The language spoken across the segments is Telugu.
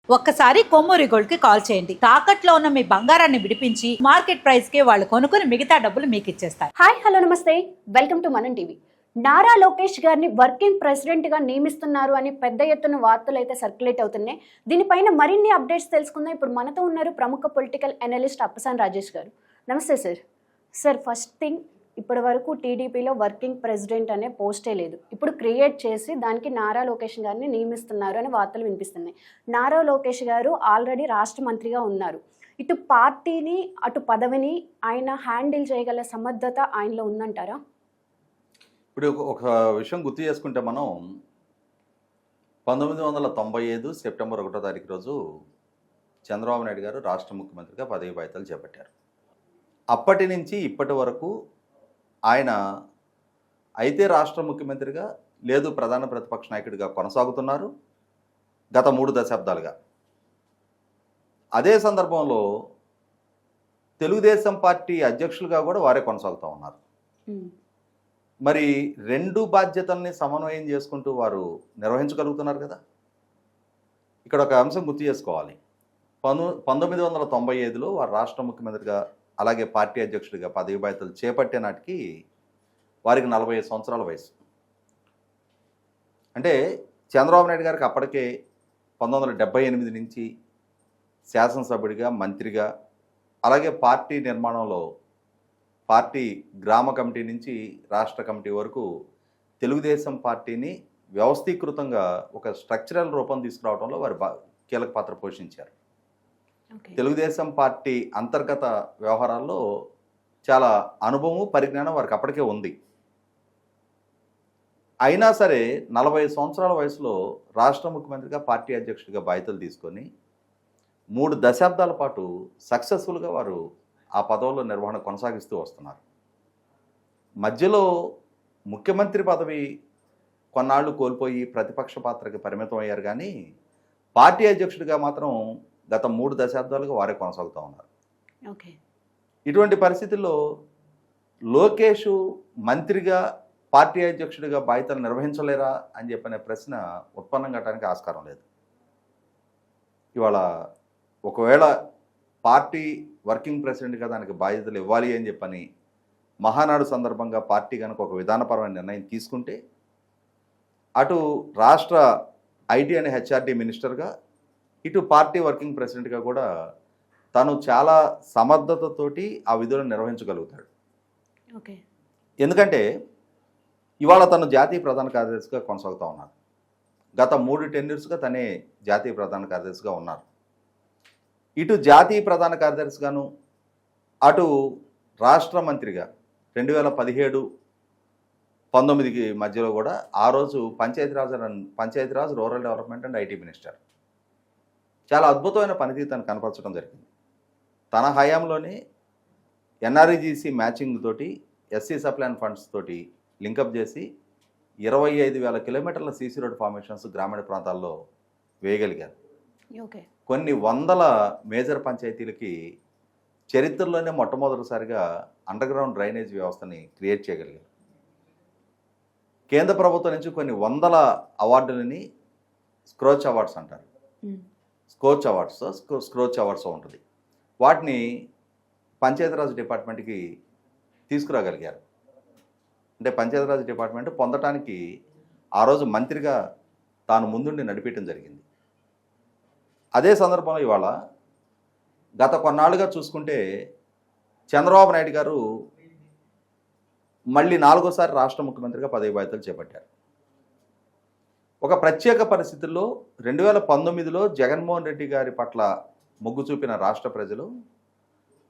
ఒక్కసారి కొమ్మూరి గోల్డ్ కి కాల్ చేయండి. తాకట్లో ఉన్న మీ బంగారాన్ని విడిపించి మార్కెట్ ప్రైస్ కి వాళ్ళు కొనుక్కుని మిగతా డబ్బులు మీకు ఇచ్చేస్తారు. హాయ్ హలో నమస్తే, వెల్కమ్ టు మనం టీవీ. నారా లోకేష్ గారిని వర్కింగ్ ప్రెసిడెంట్ గా నియమిస్తున్నారు అని పెద్ద ఎత్తున వార్తలు అయితే సర్క్యులేట్ అవుతున్నాయి. దీనిపైన మరిన్ని అప్డేట్స్ తెలుసుకుందాం. ఇప్పుడు మనతో ఉన్నారు ప్రముఖ పొలిటికల్ అనలిస్ట్ అప్పసాని రాజేష్ గారు. నమస్తే సార్. సార్, ఫస్ట్ థింగ్, ఇప్పటి వరకు టీడీపీలో వర్కింగ్ ప్రెసిడెంట్ అనే పోస్టే లేదు. ఇప్పుడు క్రియేట్ చేసి దానికి నారా లోకేష్ గారిని నియమిస్తున్నారు అని వార్తలు వినిపిస్తున్నాయి. నారా లోకేష్ గారు ఆల్రెడీ రాష్ట్ర మంత్రిగా ఉన్నారు. ఇటు పార్టీని అటు పదవిని ఆయన హ్యాండిల్ చేయగల సమర్థత ఆయనలో ఉందంటారా? ఇప్పుడు ఒక విషయం గుర్తు చేసుకుంటే మనం 1995 సెప్టెంబర్ 1వ తారీఖు రోజు చంద్రబాబు నాయుడు గారు రాష్ట్ర ముఖ్యమంత్రిగా పదవి బాధ్యతలు చేపట్టారు. అప్పటి నుంచి ఇప్పటి వరకు ఆయన అయితే రాష్ట్ర ముఖ్యమంత్రిగా లేదు ప్రధాన ప్రతిపక్ష నాయకుడిగా కొనసాగుతున్నారు గత 3 దశాబ్దాలుగా. అదే సందర్భంలో తెలుగుదేశం పార్టీ అధ్యక్షులుగా కూడా వారే కొనసాగుతూ ఉన్నారు. మరి 2 బాధ్యతల్ని సమన్వయం చేసుకుంటూ వారు నిర్వహించగలుగుతున్నారు కదా. ఇక్కడ ఒక అంశం గుర్తు చేసుకోవాలి. 1995లో వారు రాష్ట్ర ముఖ్యమంత్రిగా అలాగే పార్టీ అధ్యక్షుడిగా పదవి బాధ్యతలు చేపట్టే నాటికి వారికి 45 సంవత్సరాల వయసు. అంటే చంద్రబాబు నాయుడు గారికి అప్పటికే 1978 నుంచి శాసనసభ్యుడిగా, మంత్రిగా, అలాగే పార్టీ నిర్మాణంలో పార్టీ గ్రామ కమిటీ నుంచి రాష్ట్ర కమిటీ వరకు తెలుగుదేశం పార్టీని వ్యవస్థీకృతంగా ఒక స్ట్రక్చరల్ రూపం తీసుకురావడంలో వారు కీలక పాత్ర పోషించారు. తెలుగుదేశం పార్టీ అంతర్గత వ్యవహారాల్లో చాలా అనుభవం, పరిజ్ఞానం వారికి అప్పటికే ఉంది. అయినా సరే 40 సంవత్సరాల వయసులో రాష్ట్ర ముఖ్యమంత్రిగా, పార్టీ అధ్యక్షుడిగా బాధ్యతలు తీసుకొని 3 దశాబ్దాల పాటు సక్సెస్ఫుల్గా వారు ఆ పదవుల నిర్వహణ కొనసాగిస్తూ వస్తున్నారు. మధ్యలో ముఖ్యమంత్రి పదవి కొన్నాళ్ళు కోల్పోయి ప్రతిపక్ష పాత్రకి పరిమితం అయ్యారు, కానీ పార్టీ అధ్యక్షుడిగా మాత్రం గత 3 దశాబ్దాలుగా వారే కొనసాగుతూ ఉన్నారు. ఇటువంటి పరిస్థితుల్లో లోకేష్ మంత్రిగా, పార్టీ అధ్యక్షుడిగా బాధ్యతలు నిర్వహించలేరా అని చెప్పిన ప్రశ్న ఉత్పన్నం కావడానికి ఆస్కారం లేదు. ఇవాళ ఒకవేళ పార్టీ వర్కింగ్ ప్రెసిడెంట్గా దానికి బాధ్యతలు ఇవ్వాలి అని చెప్పని మహానాడు సందర్భంగా పార్టీ కనుక ఒక విధానపరమైన నిర్ణయం తీసుకుంటే అటు రాష్ట్ర ఐటీ అండ్ హెచ్ఆర్డీ మినిస్టర్గా, ఇటు పార్టీ వర్కింగ్ ప్రెసిడెంట్గా కూడా తను చాలా సమర్థతతోటి ఆ విధులను నిర్వహించగలుగుతాడు. ఎందుకంటే ఇవాళ తను జాతీయ ప్రధాన కార్యదర్శిగా కొనసాగుతూ ఉన్నారు. గత 3 టెన్యూర్స్గా తనే జాతీయ ప్రధాన కార్యదర్శిగా ఉన్నారు. ఇటు జాతీయ ప్రధాన కార్యదర్శిగాను, అటు రాష్ట్ర మంత్రిగా 2017-19 మధ్యలో కూడా ఆ రోజు Panchayati Raj, rural development and IT minister. చాలా అద్భుతమైన పనితీరు తను కనపరచడం జరిగింది. తన హయాంలోనే ఎన్ఆర్ఈజీసీ మ్యాచింగ్ తోటి, ఎస్సీ సప్లాన్ ఫండ్స్ తోటి లింకప్ చేసి 25,000 కిలోమీటర్ల సీసీ రోడ్ ఫార్మేషన్స్ గ్రామీణ ప్రాంతాల్లో వేయగలిగారు. కొన్ని వందల మేజర్ పంచాయతీలకి చరిత్రలోనే మొట్టమొదటిసారిగా అండర్గ్రౌండ్ డ్రైనేజ్ వ్యవస్థని క్రియేట్ చేయగలిగారు. కేంద్ర ప్రభుత్వం నుంచి కొన్ని వందల అవార్డులని స్క్రోచ్ అవార్డ్స్ అంటారు. స్కోచ్ అవార్డ్స్ ఉంటుంది. వాటిని పంచాయతీరాజ్ డిపార్ట్మెంట్కి తీసుకురాగలిగారు. అంటే పంచాయతీరాజ్ డిపార్ట్మెంట్ పొందటానికి ఆ రోజు మంత్రిగా తాను ముందుండి నడిపించడం జరిగింది. అదే సందర్భంలో ఇవాళ గత కొన్నాళ్ళుగా చూసుకుంటే చంద్రబాబు నాయుడు గారు మళ్ళీ 4వసారి రాష్ట్ర ముఖ్యమంత్రిగా పదవి బాధ్యతలు చేపట్టారు. ఒక ప్రత్యేక పరిస్థితుల్లో 2019లో జగన్మోహన్ రెడ్డి గారి పట్ల మొగ్గు చూపిన రాష్ట్ర ప్రజలు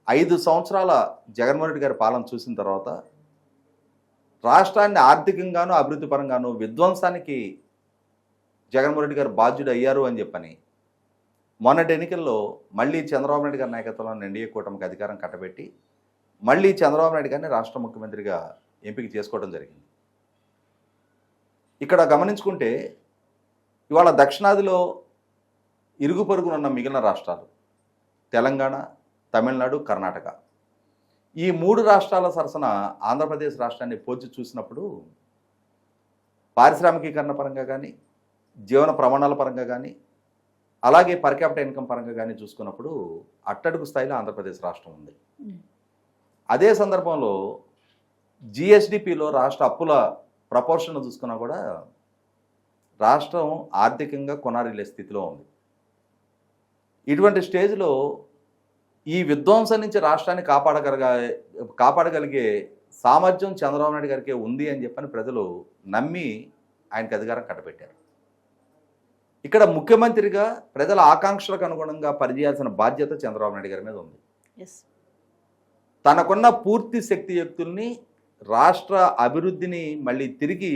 5 సంవత్సరాల జగన్మోహన్ రెడ్డి గారి పాలన చూసిన తర్వాత రాష్ట్రాన్ని ఆర్థికంగాను, అభివృద్ధి పరంగాను విధ్వంసానికి జగన్మోహన్ రెడ్డి గారు బాధ్యుడు అయ్యారు అని చెప్పని మొన్నటి ఎన్నికల్లో మళ్ళీ చంద్రబాబు నాయుడు గారి నాయకత్వంలో ఎన్డీఏ కూటమికి అధికారం కట్టబెట్టి మళ్ళీ చంద్రబాబు నాయుడు గారిని రాష్ట్ర ముఖ్యమంత్రిగా ఎంపిక చేసుకోవడం జరిగింది. ఇక్కడ గమనించుకుంటే ఇవాళ దక్షిణాదిలో ఇరుగు పొరుగునున్న మిగిలిన రాష్ట్రాలు తెలంగాణ, తమిళనాడు, కర్ణాటక, ఈ 3 రాష్ట్రాల సరసన ఆంధ్రప్రదేశ్ రాష్ట్రాన్ని పోల్చి చూసినప్పుడు పారిశ్రామికీకరణ పరంగా కానీ, జీవన ప్రమాణాల పరంగా కానీ, అలాగే పర్ క్యాపిటల్ ఇన్కమ్ పరంగా కానీ చూసుకున్నప్పుడు అట్టడుగు స్థాయిలో ఆంధ్రప్రదేశ్ రాష్ట్రం ఉంది. అదే సందర్భంలో జిఎస్డిపిలో రాష్ట్ర అప్పుల ప్రపోర్షన్ చూసుకున్నా కూడా రాష్ట్రం ఆర్థికంగా కొనారిల్లే స్థితిలో ఉంది. ఇటువంటి స్టేజ్లో ఈ విధ్వంసం నుంచి రాష్ట్రాన్ని కాపాడగలిగే సామర్థ్యం చంద్రబాబు నాయుడు గారికి ఉంది అని చెప్పని ప్రజలు నమ్మి ఆయనకు అధికారం కట్టబెట్టారు. ఇక్కడ ముఖ్యమంత్రిగా ప్రజల ఆకాంక్షలకు అనుగుణంగా పనిచేయాల్సిన బాధ్యత చంద్రబాబు నాయుడు గారి మీద ఉంది. తనకున్న పూర్తి శక్తియుక్తుల్ని రాష్ట్ర అభివృద్ధిని మళ్ళీ తిరిగి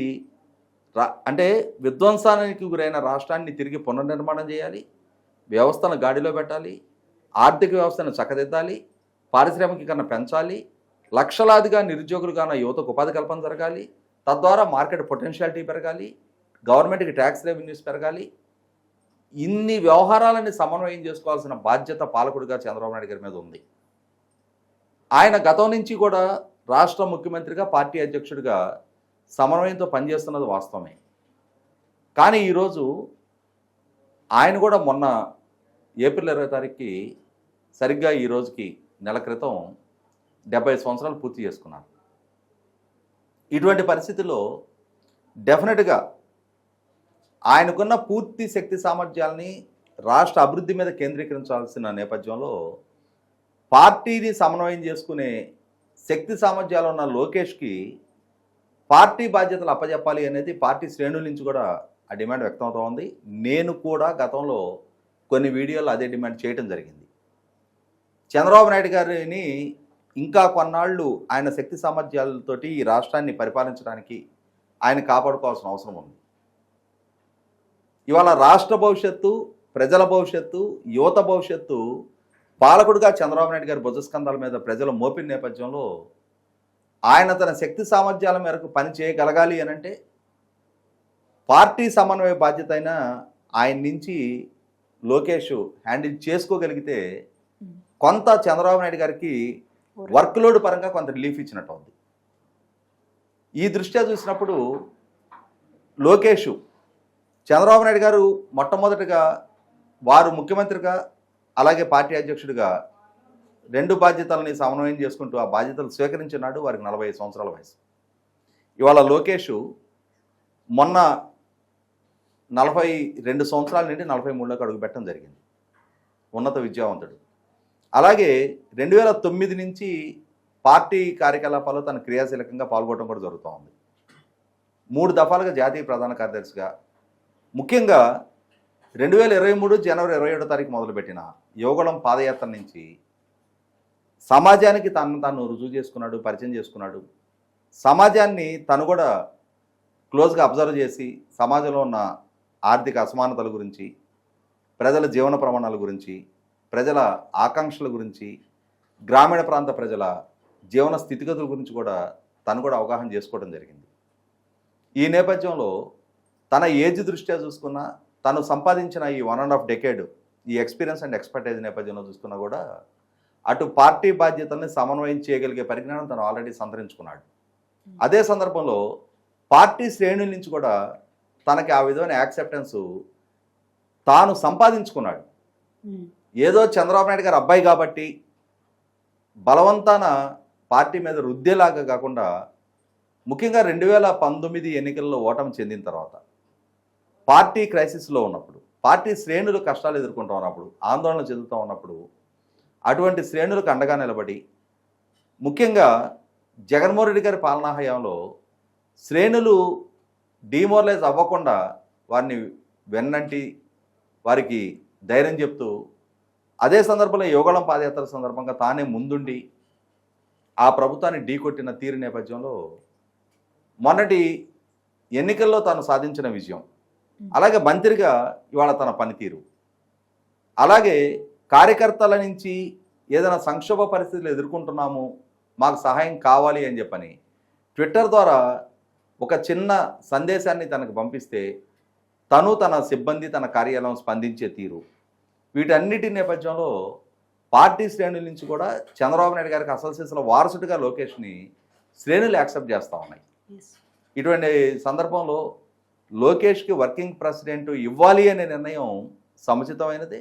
అంటే విధ్వంసానికి గురైన రాష్ట్రాన్ని తిరిగి పునర్నిర్మాణం చేయాలి, వ్యవస్థను గాడిలో పెట్టాలి, ఆర్థిక వ్యవస్థను చక్కదిద్దాలి, పారిశ్రామికీకరణ పెంచాలి, లక్షలాదిగా నిరుద్యోగులుగా ఉన్న యువతకు ఉపాధి కల్పన జరగాలి, తద్వారా మార్కెట్ పొటెన్షియాలిటీ పెరగాలి, గవర్నమెంట్కి ట్యాక్స్ రెవెన్యూస్ పెరగాలి. ఇన్ని వ్యవహారాలని సమన్వయం చేసుకోవాల్సిన బాధ్యత పాలకుడిగా చంద్రబాబు నాయుడు గారి మీద ఉంది. ఆయన గతం నుంచి కూడా రాష్ట్ర ముఖ్యమంత్రిగా పార్టీ అధ్యక్షుడిగా సమన్వయంతో పనిచేస్తున్నది వాస్తవమే. కానీ ఈరోజు ఆయన కూడా మొన్న ఏప్రిల్ 20 తారీఖుకి సరిగ్గా ఈ రోజుకి నెల క్రితం 70 సంవత్సరాలు పూర్తి చేసుకున్నారు. ఇటువంటి పరిస్థితుల్లో డెఫినెట్గా ఆయనకున్న పూర్తి శక్తి సామర్థ్యాలని రాష్ట్ర అభివృద్ధి మీద కేంద్రీకరించాల్సిన నేపథ్యంలో పార్టీని సమన్వయం చేసుకునే శక్తి సామర్థ్యాలు ఉన్న లోకేష్కి పార్టీ బాధ్యతలు అప్పచెప్పాలి అనేది పార్టీ శ్రేణుల నుంచి కూడా ఆ డిమాండ్ వ్యక్తమవుతూ ఉంది. నేను కూడా గతంలో కొన్ని వీడియోలు అదే డిమాండ్ చేయడం జరిగింది. చంద్రబాబు నాయుడు గారిని ఇంకా కొన్నాళ్ళు ఆయన శక్తి సామర్థ్యాలతోటి ఈ రాష్ట్రాన్ని పరిపాలించడానికి ఆయన కాపాడుకోవాల్సిన అవసరం ఉంది. ఇవాళ రాష్ట్ర భవిష్యత్తు, ప్రజల భవిష్యత్తు, యువత భవిష్యత్తు పాలకుడిగా చంద్రబాబు నాయుడు గారి భుజస్కంధాల మీద ప్రజలు మోపిన నేపథ్యంలో ఆయన తన శక్తి సామర్థ్యాల మేరకు పని చేయగలగాలి అనంటే పార్టీ సమన్వయ బాధ్యత అయినా ఆయన నుంచి లోకేష్ హ్యాండిల్ చేసుకోగలిగితే కొంత చంద్రబాబు నాయుడు గారికి వర్క్ లోడ్ పరంగా కొంత రిలీఫ్ ఇచ్చినట్టు ఉంది. ఈ దృష్ట్యా చూసినప్పుడు లోకేష్ చంద్రబాబు నాయుడు గారు మొట్టమొదటిగా వారు ముఖ్యమంత్రిగా అలాగే పార్టీ అధ్యక్షుడిగా 2 బాధ్యతలని సమన్వయం చేసుకుంటూ ఆ బాధ్యతలు స్వీకరించినాడు. వారికి 45 సంవత్సరాల వయసు. ఇవాళ లోకేష్ మొన్న 42 సంవత్సరాల నుండి 43లోకి అడుగుపెట్టడం జరిగింది. ఉన్నత విద్యావంతుడు. అలాగే 2009 నుంచి పార్టీ కార్యకలాపాల్లో తన క్రియాశీలకంగా పాల్గొనడం కూడా జరుగుతూ ఉంది. 3 దఫాలుగా జాతీయ ప్రధాన కార్యదర్శిగా, ముఖ్యంగా 2023 జనవరి 27వ తారీఖు మొదలుపెట్టిన యువగళం పాదయాత్ర నుంచి సమాజానికి తాను రుజువు చేసుకున్నాడు, పరిచయం చేసుకున్నాడు. సమాజాన్ని తను కూడా క్లోజ్గా అబ్జర్వ్ చేసి సమాజంలో ఉన్న ఆర్థిక అసమానతల గురించి, ప్రజల జీవన ప్రమాణాల గురించి, ప్రజల ఆకాంక్షల గురించి, గ్రామీణ ప్రాంత ప్రజల జీవన స్థితిగతుల గురించి కూడా తను కూడా అవగాహన చేసుకోవడం జరిగింది. ఈ నేపథ్యంలో తన ఏజ్ దృష్ట్యా చూసుకున్నా, తను సంపాదించిన ఈ 1.5 డెకేడ్ ఈ ఎక్స్పీరియన్స్ అండ్ ఎక్స్పర్టైజ్ నేపథ్యంలో చూసుకున్నా కూడా అటు పార్టీ బాధ్యతల్ని సమన్వయం చేయగలిగే పరిజ్ఞానం తను ఆల్రెడీ సంతరించుకున్నాడు. అదే సందర్భంలో పార్టీ శ్రేణుల నుంచి కూడా తనకి ఆ విధమైన యాక్సెప్టెన్స్ తాను సంపాదించుకున్నాడు. ఏదో చంద్రబాబు నాయుడు గారు అబ్బాయి కాబట్టి బలవంతాన పార్టీ మీద రుద్దేలాగా కాకుండా, ముఖ్యంగా 2019 ఎన్నికల్లో ఓటమి చెందిన తర్వాత పార్టీ క్రైసిస్లో ఉన్నప్పుడు, పార్టీ శ్రేణులు కష్టాలు ఎదుర్కొంటూ ఉన్నప్పుడు, ఆందోళన చెందుతూ ఉన్నప్పుడు అటువంటి శ్రేణులకు అండగా నిలబడి, ముఖ్యంగా జగన్మోహన్ రెడ్డి గారి పాలనా హయాంలో శ్రేణులు డిమోరలైజ్ అవ్వకుండా వారిని వెన్నంటి వారికి ధైర్యం చెప్తూ, అదే సందర్భంలో యువగళం పాదయాత్ర సందర్భంగా తానే ముందుండి ఆ ప్రభుత్వాన్ని ఢీకొట్టిన తీరు నేపథ్యంలో మొన్నటి ఎన్నికల్లో తాను సాధించిన విజయం, అలాగే మంత్రిగా ఇవాళ తన పనితీరు, అలాగే కార్యకర్తల నుంచి ఏదైనా సంక్షోభ పరిస్థితులు ఎదుర్కొంటున్నాము, మాకు సహాయం కావాలి అని చెప్పని ట్విట్టర్ ద్వారా ఒక చిన్న సందేశాన్ని తనకు పంపిస్తే తను, తన సిబ్బంది, తన కార్యాలయం స్పందించే తీరు, వీటన్నిటి నేపథ్యంలో పార్టీ శ్రేణుల నుంచి కూడా చంద్రబాబు నాయుడు గారికి అసలు సిసల వారసుడిగా లోకేష్ని శ్రేణులు యాక్సెప్ట్ చేస్తూ ఉన్నాయి. ఇటువంటి సందర్భంలో లోకేష్కి వర్కింగ్ ప్రెసిడెంట్ ఇవ్వాలి అనే నిర్ణయం సముచితమైనది.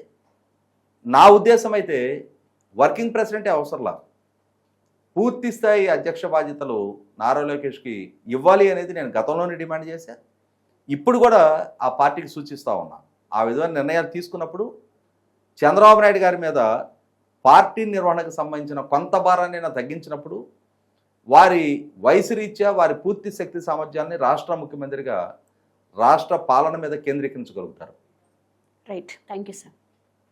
నా ఉద్దేశం అయితే వర్కింగ్ ప్రెసిడెంటే అవసరంలా, పూర్తి స్థాయి అధ్యక్ష బాధ్యతలు నారా లోకేష్కి ఇవ్వాలి అనేది నేను గతంలోనే డిమాండ్ చేశాను. ఇప్పుడు కూడా ఆ పార్టీకి సూచిస్తూ ఉన్నా. ఆ విధమైన నిర్ణయాలు తీసుకున్నప్పుడు చంద్రబాబు నాయుడు గారి మీద పార్టీ నిర్వహణకు సంబంధించిన కొంత భారాన్ని తగ్గించినప్పుడు వారి వయసు రీత్యా వారి పూర్తి శక్తి సామర్థ్యాన్ని రాష్ట్ర ముఖ్యమంత్రిగా రాష్ట్ర పాలన మీద కేంద్రీకరించగలుగుతారు. Right, thank you sir.